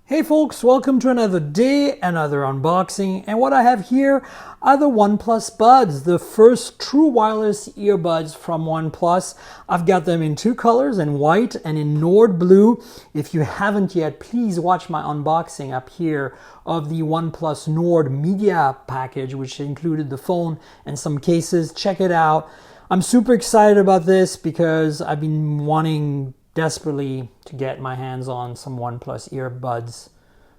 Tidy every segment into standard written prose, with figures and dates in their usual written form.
Hey folks, welcome to another day, another unboxing, and what I have here are the OnePlus Buds, the first true wireless earbuds from OnePlus. I've got them in two colors, in white and in Nord Blue. If you haven't yet, please watch my unboxing up here of the OnePlus Nord Media package, which included the phone and some cases. Check it out. I'm super excited about this because I've been wanting desperately to get my hands on some OnePlus earbuds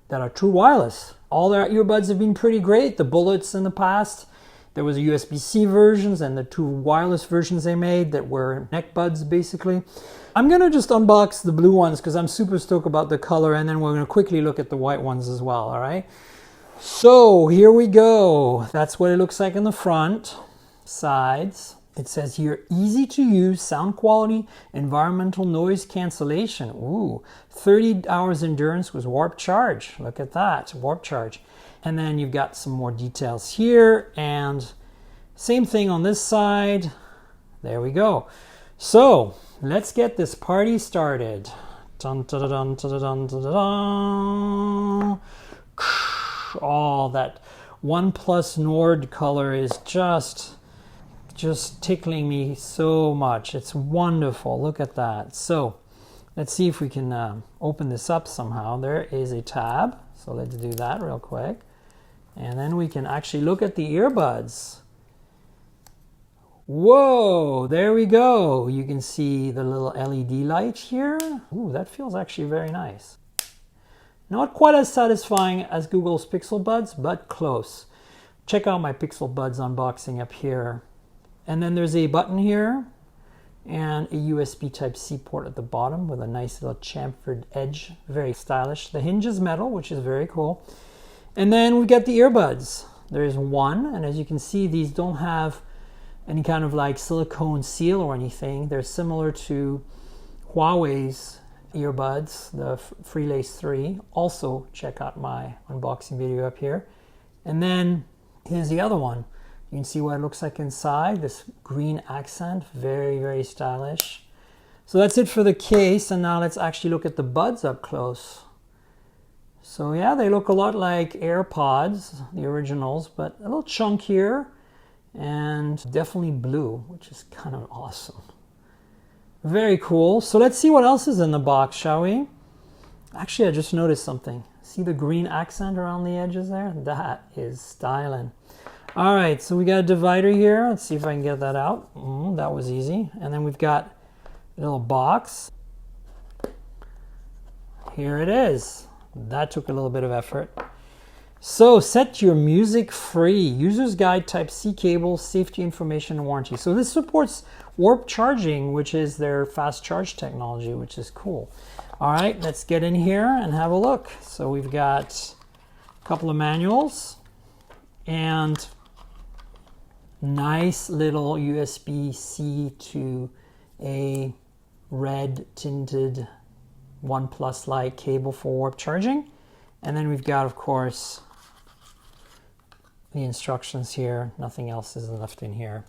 that are true wireless. All their earbuds have been pretty great. The Bullets in the past, there was a USB-C versions and the two wireless versions they made that were neck buds basically. I'm gonna just unbox the blue ones because I'm super stoked about the color, and then we're gonna quickly look at the white ones as well, all right? So here we go. That's what it looks like in the front, sides. It says here, easy to use, sound quality, environmental noise cancellation. Ooh, 30 hours endurance with warp charge. Look at that, warp charge. And then you've got some more details here, and same thing on this side. There we go. So let's get this party started. Dun, dun, dun, dun, dun, dun, dun. Oh, that OnePlus Nord color is just tickling me so much. It's wonderful. Look at that. So let's see if we can open this up somehow. There is a tab, so let's do that real quick, and then we can actually look at the earbuds. Whoa, there we go. You can see the little LED light here. Ooh, that feels actually very nice. Not quite as satisfying as Google's Pixel Buds, but close. Check out my Pixel Buds unboxing up here. And then there's a button here and a USB Type-C port at the bottom with a nice little chamfered edge, very stylish. The hinge is metal, which is very cool. And then we've got the earbuds. There's one, and as you can see, these don't have any kind of like silicone seal or anything. They're similar to Huawei's earbuds, the Freelace 3. Also, check out my unboxing video up here. And then here's the other one. You can see what it looks like inside, this green accent, very, very stylish. So that's it for the case, and now let's actually look at the buds up close. So yeah, they look a lot like AirPods, the originals, but a little chunkier and definitely blue, which is kind of awesome. Very cool. So let's see what else is in the box, shall we? Actually, I just noticed something. See the green accent around the edges there? That is styling. All right, so we got a divider here. Let's see if I can get that out. That was easy. And then we've got a little box. Here it is. That took a little bit of effort. So set your music free. User's guide, Type-C cable, safety information, and warranty. So this supports warp charging, which is their fast charge technology, which is cool. All right, let's get in here and have a look. So we've got a couple of manuals and nice little USB-C to a red tinted OnePlus Lite cable for warp charging. And then we've got, of course, the instructions here. Nothing else is left in here.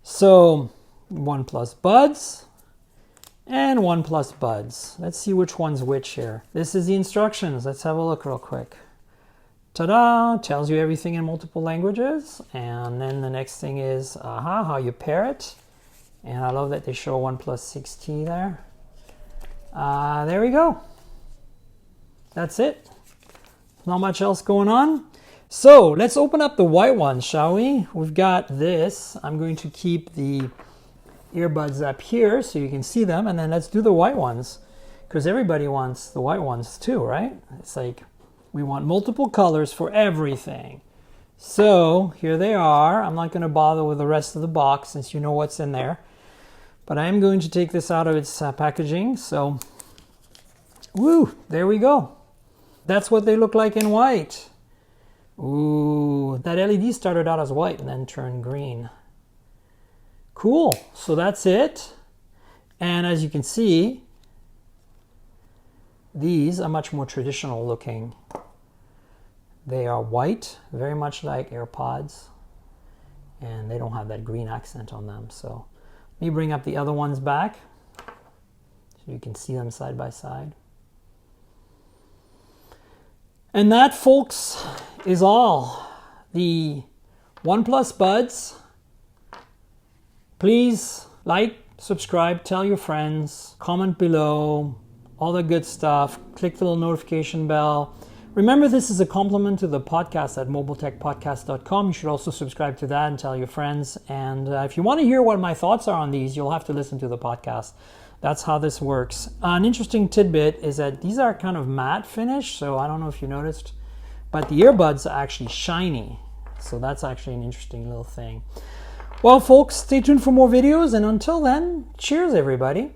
So OnePlus Buds and OnePlus Buds. Let's see which one's which here. This is the instructions. Let's have a look real quick. Ta-da! Tells you everything in multiple languages. And then the next thing is how you pair it. And I love that they show OnePlus 6T there. There we go. That's it. Not much else going on. So let's open up the white one, shall we? We've got this. I'm going to keep the earbuds up here so you can see them. And then let's do the white ones, because everybody wants the white ones too, right? It's like, we want multiple colors for everything. So here they are. I'm not going to bother with the rest of the box since you know what's in there. But I am going to take this out of its packaging. So, woo, there we go. That's what they look like in white. Ooh, that LED started out as white and then turned green. Cool. So that's it. And as you can see, these are much more traditional looking. They are white, very much like AirPods, and they don't have that green accent on them. So let me bring up the other ones back so you can see them side by side. And that, folks, is all. The OnePlus Buds. Please like, subscribe, tell your friends, comment below, all the good stuff. Click the little notification bell. Remember, this is a compliment to the podcast at mobiletechpodcast.com. You should also subscribe to that and tell your friends. And if you want to hear what my thoughts are on these, you'll have to listen to the podcast. That's how this works. An interesting tidbit is that these are kind of matte finish, so I don't know if you noticed, but the earbuds are actually shiny. So that's actually an interesting little thing. Well, folks, stay tuned for more videos, and until then, cheers, everybody.